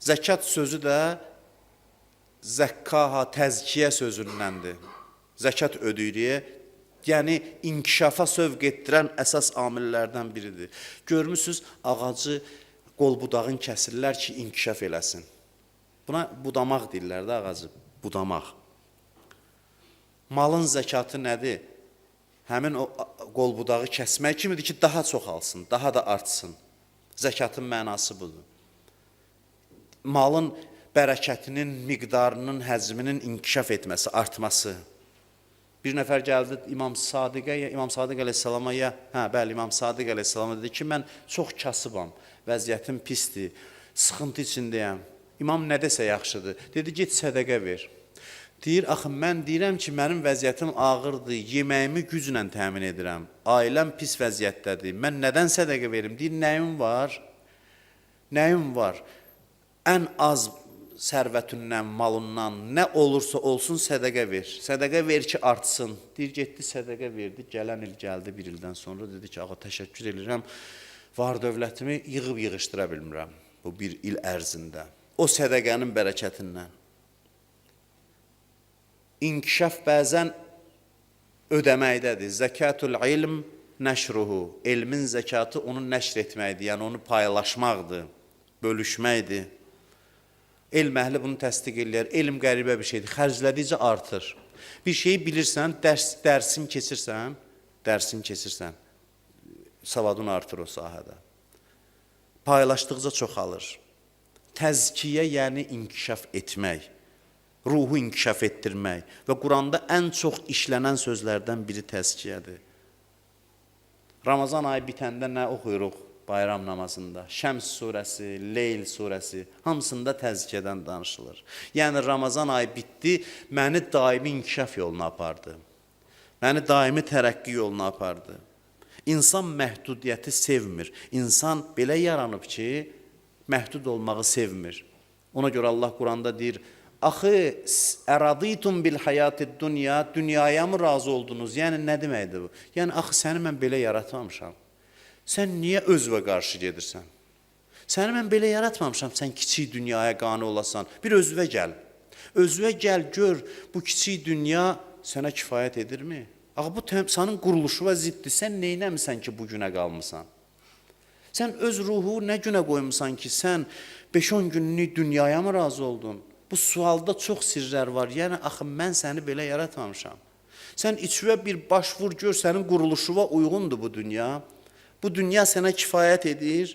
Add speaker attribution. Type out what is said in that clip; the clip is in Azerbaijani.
Speaker 1: Zəkat sözü də zəkkaha, təzkiyə sözündəndir. Zəkat ödəyirik, yəni inkişafa sövq etdirən əsas amillərdən biridir. Görmüsünüz, ağacı qol-budağın kəsirlər ki, inkişaf eləsin. Buna budamaq deyirlər də ağacı, budamaq. Malın zəkatı nədir? Həmin o qol-budağı kəsmək kimidir ki, daha çox alsın, daha da artsın. Zəkatın mənası budur. Malın bərəkətinin, miqdarının, həzminin inkişaf etməsi, artması. Bir nəfər gəldi İmam Sadiq əleyhissalama, İmam Sadiq əleyhissalama dedi ki, mən çox kasıbam, vəziyyətim pisdir, sıxıntı içindəyəm. İmam nə desə yaxşıdır? Dedi, get sədəqə ver. Deyir, axı, mən deyirəm ki, mənim vəziyyətim ağırdır, yeməyimi güclə təmin edirəm, ailəm pis vəziyyətdədir, mən nədən sədəqə verim? Deyir, nəyim var? Nəyim var? Ən az sərvətindən, malından, nə olursa olsun sədəqə ver. Sədəqə ver ki, artsın. Deyir, getdi, sədəqə verdi, gələn il gəldi, bir ildən sonra dedi ki, ağa, təşəkkür edirəm, var dövlətimi yığıb-yığışdıra bilmirəm bu bir il ərzində. O sədəqənin bərəkətindən. İnkişaf bəzən ödəməkdədir. Zəkatul ilm nəşruhu. Elmin zəkatı onu nəşr etməkdir, yəni onu paylaşmaqdır, bölüşməkdir. Elm əhli bunu təsdiq edir. Elm qəribə bir şeydir. Xərclədikcə artır. Bir şeyi bilirsən, dərsin keçirsən, savadın artır o sahədə. Paylaşdıqca çoxalır. Təzkiyə, yəni inkişaf etmək, ruhu inkişaf etdirmək və Quranda ən çox işlənən sözlərdən biri təzkiyədir. Ramazan ayı bitəndə nə oxuyuruq? Bayram namazında, Şəms surəsi, Leyl surəsi, hamısında təzkiyədən danışılır. Yəni, Ramazan ayı bitdi, məni daimi inkişaf yoluna apardı. Məni daimi tərəqqi yoluna apardı. İnsan məhdudiyyəti sevmir. İnsan belə yaranıb ki, məhdud olmağı sevmir. Ona görə Allah Quranda deyir, axı, əraditum bil həyatid dünya, dünyaya mı razı oldunuz? Yəni, nə deməkdir bu? Yəni, axı, səni mən belə yaratmamışam. Sən niyə özvə qarşı gedirsən? Səni mən belə yaratmamışam, sən kiçik dünyaya qane olasan. Bir özvə gəl. Özvə gəl, gör, bu kiçik dünya sənə kifayət edirmi? Ağa, bu sənin quruluşu və ziddir. Sən neynəmirsən ki, bu günə qalmısan? Sən öz ruhu nə günə qoymusan ki, sən 5-10 günlük dünyaya mı razı oldun? Bu sualda çox sirrlər var. Yəni, axı, mən səni belə yaratmamışam. Sən içvə bir baş vur, gör, sənin quruluşuna uyğundur bu dünya. Bu dünya sənə kifayət edir.